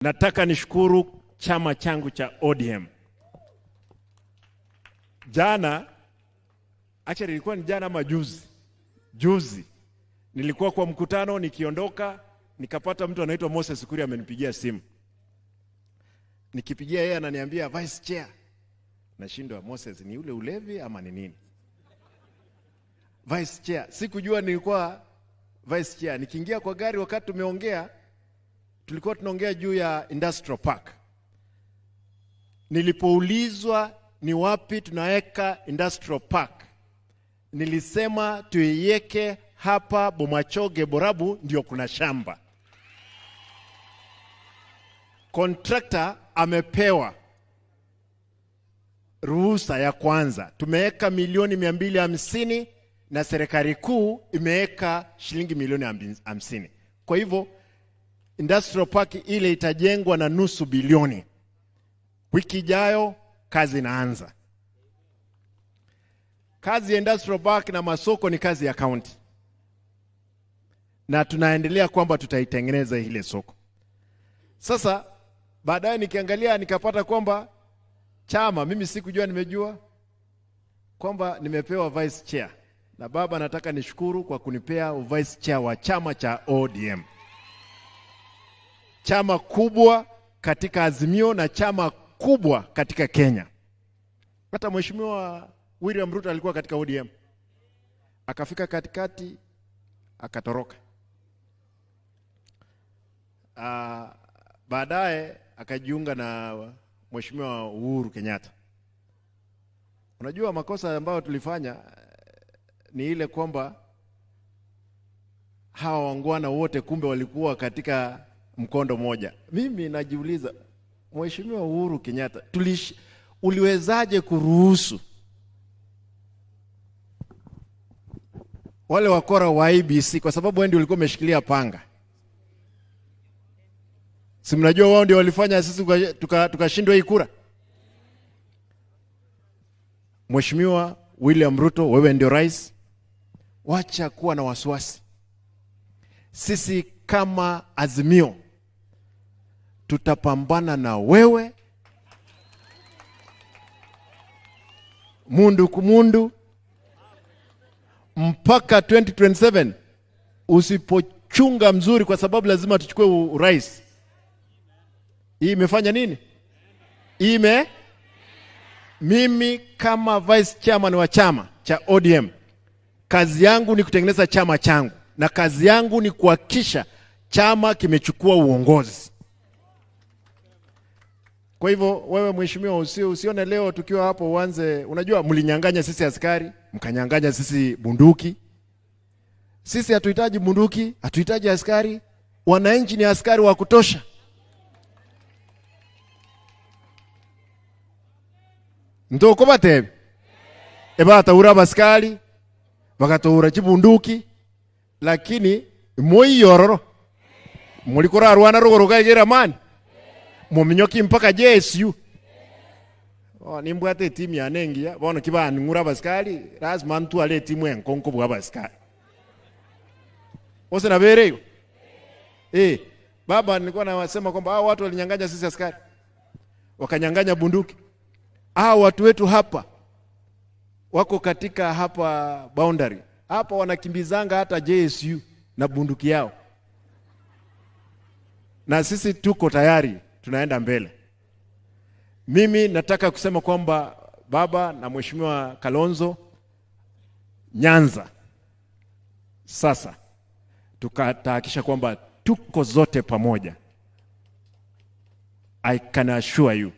Nataka nishukuru chama changu cha ODM. Jana, actually ilikuwa ni jana ama juzi, nilikuwa kwa mkutano, nikiondoka nikapata mtu anaitwa Moses Kuria amenipigia simu. Nikipigia yeye ananiambia vice chair. Nashindwa, Moses ni ule ulevi ama ni nini? Vice chair. Sikujua nilikuwa vice chair. Nikiingia kwa gari wakati tumeongea, tulikuwa tunaongea juu ya industrial park. Nilipoulizwa ni wapi tunaweka industrial park, nilisema tuiweke hapa Bomachoge Borabu, ndio kuna shamba. Contractor amepewa ruhusa ya kwanza. Tumeweka milioni 250 na serikali kuu imeweka shilingi milioni 50. Kwa hivyo industrial park ile itajengwa na nusu bilioni. Wiki ijayo kazi inaanza. Kazi ya industrial park na masoko ni kazi ya county. Na tunaendelea kwamba tutaitengeneza ile soko. Sasa baadaye nikiangalia nikapata kwamba chama, mimi sikujua, nimejua kwamba nimepewa vice chair. Na baba, nataka nishukuru kwa kunipea vice chair wa chama cha ODM. Chama kubwa katika Azimio na chama kubwa katika Kenya. Hata Mheshimiwa William Ruto alikuwa katika ODM. Akafika katikati akatoroka. Baadaye akajiunga na Mheshimiwa Uhuru Kenyatta. Unajua makosa ambayo tulifanya ni ile kwamba hawa wangwana wote kumbe walikuwa katika mkondo moja. Mimi najiuliza, Mheshimiwa Uhuru Kenyatta, uliwezaje kuruhusu wale wakora wa IBC, kwa sababu wewe ndio ulikuwa umeshikilia panga? Si mnajua wao ndio walifanya sisi tukashindwa hii kura? Mheshimiwa William Ruto, wewe ndio rais. Wacha kuwa na wasiwasi. Sisi kama Azimio tutapambana na wewe mundu kumundu mpaka 2027. Usipochunga mzuri, kwa sababu lazima tuchukue urais. Hii imefanya nini? Mimi kama vice chairman wa chama cha ODM, kazi yangu ni kutengeneza chama changu, na kazi yangu ni kuhakikisha chama kimechukua uongozi. Kwa hivyo wewe mheshimiwa, usione leo tukiwa hapo uanze, unajua mlinyang'anya sisi askari, mkanyang'anya sisi bunduki. Sisi hatuhitaji bunduki, hatuhitaji askari. Wananchi ni askari wa kutosha. Ndoko batebe ebataura abaskari bagatora kibunduki, lakini moi yororo mulikora rwana rugoroga igera mani muminyoki mpaka JSU. Nimbwate timu ya nengia bono kibani ngura abaskari lazima mtu ale timu enkonko bwa abaskari. Ose na bereyo baba, nilikuwa nasema kwamba hao watu walinyang'anya sisi askari, wakanyang'anya bunduki. Watu wetu hapa wako katika hapa boundary hapa, wanakimbizanga hata JSU na bunduki yao, na sisi tuko tayari, tunaenda mbele. Mimi nataka kusema kwamba baba na Mheshimiwa Kalonzo, Nyanza sasa tukatahakisha kwamba tuko zote pamoja. I can assure you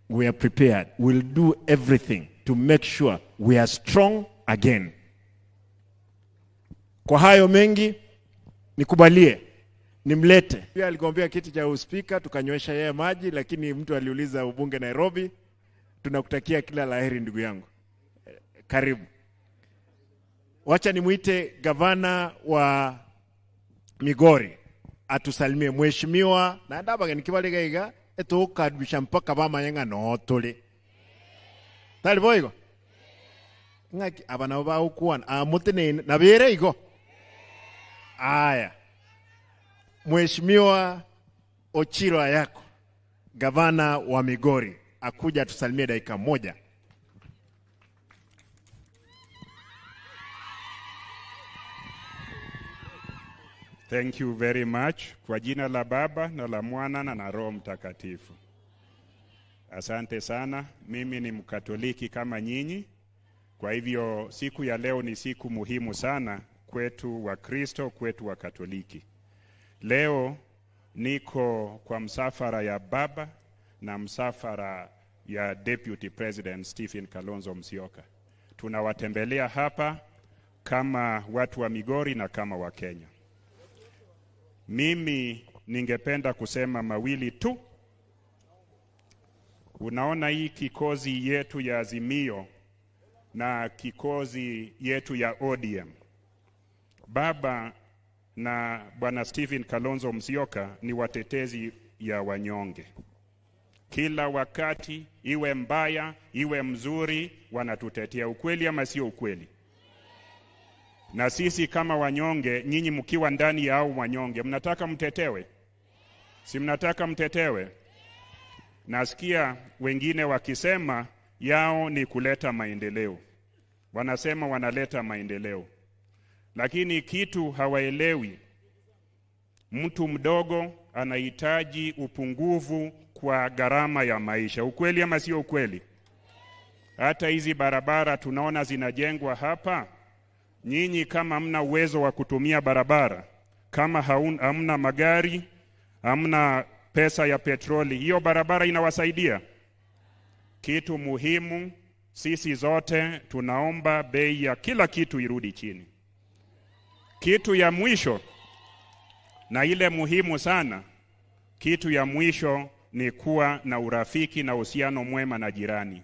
we are prepared. We'll do everything to make sure we are strong again. Kwa hayo mengi, nikubalie nimlete. Pia aligombea kiti cha uspika, tukanywesha yeye maji, lakini mtu aliuliza ubunge Nairobi. Tunakutakia kila laheri ndugu yangu. Karibu. Wacha nimuite gavana wa Migori atusalimie. Mheshimiwa na ndabaga nikibalega iga eto kadwisha mpaka bamanyenga notole. Tali boygo. Ngaki abana ba ukuan amutene na bere igo. Aya. Mheshimiwa Ochiro yako. gavana wa Migori akuja tusalimie dakika moja. Thank you very much. Kwa jina la Baba na la Mwana na Roho Mtakatifu. Asante sana. Mimi ni Mkatoliki kama nyinyi. Kwa hivyo siku ya leo ni siku muhimu sana kwetu wa Kristo, kwetu wa Katoliki. Leo niko kwa msafara ya Baba na msafara ya Deputy President Stephen Kalonzo Musyoka. Tunawatembelea hapa kama watu wa Migori na kama wa Kenya. Mimi ningependa kusema mawili tu. Unaona hii kikozi yetu ya Azimio na kikozi yetu ya ODM. Baba na Bwana Stephen Kalonzo Musyoka ni watetezi ya wanyonge. Kila wakati, iwe mbaya, iwe mzuri, wanatutetea. Ukweli ama sio ukweli? Na sisi kama wanyonge, nyinyi mkiwa ndani ya hao wanyonge, mnataka mtetewe? Si mnataka mtetewe? Nasikia wengine wakisema yao ni kuleta maendeleo. Wanasema wanaleta maendeleo. Lakini kitu hawaelewi, mtu mdogo anahitaji upungufu kwa gharama ya maisha. Ukweli ama sio ukweli? Hata hizi barabara tunaona zinajengwa hapa, nyinyi kama hamna uwezo wa kutumia barabara, kama hamna magari, hamna pesa ya petroli, hiyo barabara inawasaidia? Kitu muhimu, sisi zote tunaomba bei ya kila kitu irudi chini. Kitu ya mwisho na ile muhimu sana, kitu ya mwisho ni kuwa na urafiki na uhusiano mwema na jirani.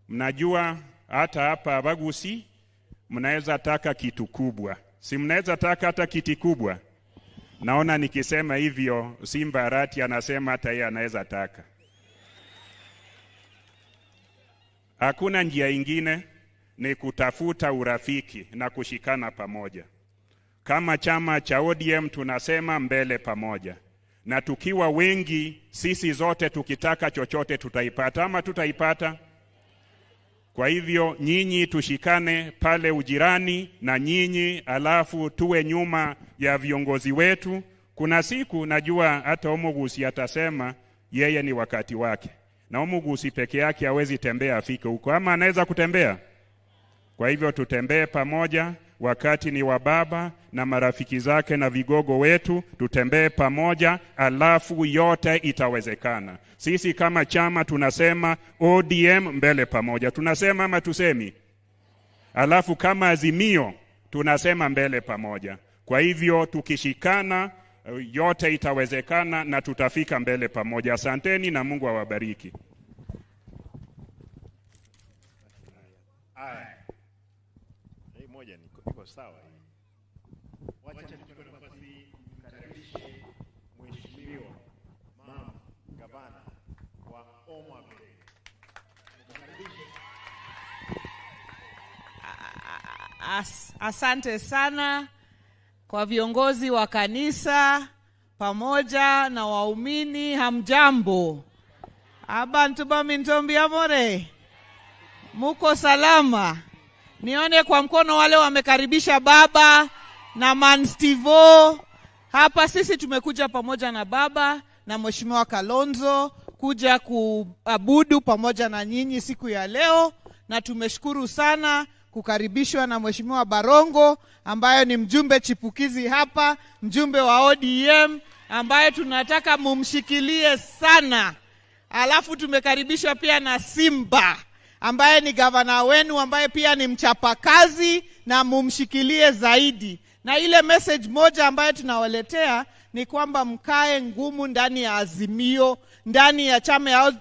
Mnajua hata hapa Bagusi mnaweza taka kitu kubwa. Si mnaweza taka hata kiti kubwa? Naona nikisema hivyo Simba Arati anasema hata yeye anaweza taka. Hakuna njia ingine, ni kutafuta urafiki na kushikana pamoja. Kama chama cha ODM tunasema mbele pamoja. Na tukiwa wengi, sisi zote tukitaka chochote tutaipata ama tutaipata. Kwa hivyo nyinyi tushikane pale ujirani na nyinyi, alafu tuwe nyuma ya viongozi wetu. Kuna siku najua hata Omugusi atasema yeye ni wakati wake. Na Omugusi peke yake hawezi tembea afike huko, ama anaweza kutembea? Kwa hivyo tutembee pamoja, wakati ni wa Baba na marafiki zake na vigogo wetu, tutembee pamoja, alafu yote itawezekana. Sisi kama chama tunasema ODM mbele pamoja. Tunasema ama tusemi? Alafu kama Azimio tunasema mbele pamoja. Kwa hivyo tukishikana yote itawezekana na tutafika mbele pamoja. Asanteni na Mungu awabariki. Hii moja niko sawa. Wacha nichukue nafasi kumkaribisha Mheshimiwa Mama Gavana wa Homa Bay. Asante sana kwa viongozi wa kanisa pamoja na waumini. Hamjambo? Abantu bamintombi amore, muko salama? Nione kwa mkono wale wamekaribisha Baba na Manstivo. Hapa sisi tumekuja pamoja na Baba na Mheshimiwa Kalonzo kuja kuabudu pamoja na nyinyi siku ya leo, na tumeshukuru sana kukaribishwa na Mheshimiwa Barongo ambaye ni mjumbe chipukizi hapa, mjumbe wa ODM ambaye tunataka mumshikilie sana. Alafu tumekaribishwa pia na Simba ambaye ni gavana wenu ambaye pia ni mchapakazi, na mumshikilie zaidi. Na ile message moja ambayo tunawaletea ni kwamba mkae ngumu ndani ya Azimio, ndani ya chama ya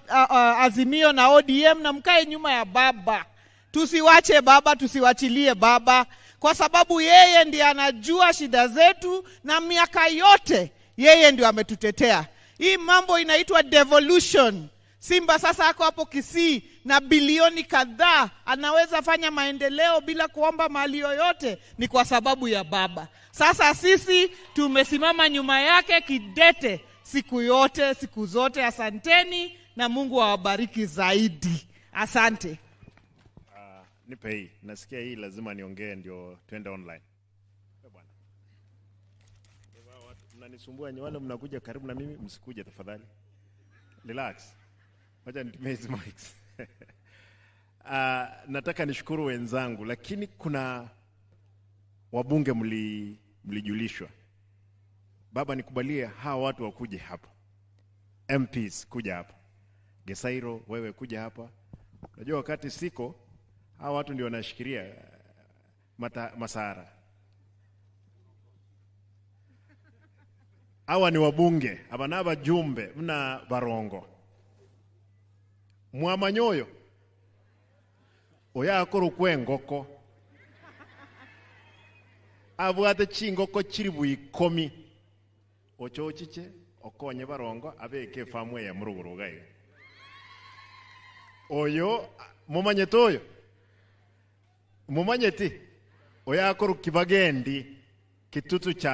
Azimio na ODM, na mkae nyuma ya Baba. Tusiwache Baba, tusiwachilie Baba, kwa sababu yeye ndiye anajua shida zetu, na miaka yote yeye ndiye ametutetea. Hii mambo inaitwa devolution. Simba sasa ako hapo Kisii na bilioni kadhaa, anaweza fanya maendeleo bila kuomba mali yoyote, ni kwa sababu ya Baba. Sasa sisi tumesimama nyuma yake kidete. siku yote, siku zote. Asanteni na Mungu awabariki zaidi. Asante. Nipe hii. Nasikia hii lazima niongee ndio twende online. Bwana. Mnanisumbua wale mnakuja karibu na mimi, msikuje tafadhali. Relax. Wacha nitumie hizi mics. Nataka nishukuru wenzangu, lakini kuna wabunge mlijulishwa. Baba, nikubalie hawa watu wakuje hapa. MPs kuja hapa. Gesairo, wewe kuja hapa. Unajua wakati siko, hawa watu ndio wanashikilia masara. Hawa ni wabunge, abanaba jumbe, mna barongo. Mwamanyoyo. Oya akoro kwengoko. Abwate chingoko chiri buikomi. Ochochiche okonye barongo abeke famwe ya muruguruga iyo. Oyo mumanyetoyo. Mumanyeti. Oya akoro kibagendi kitutu cha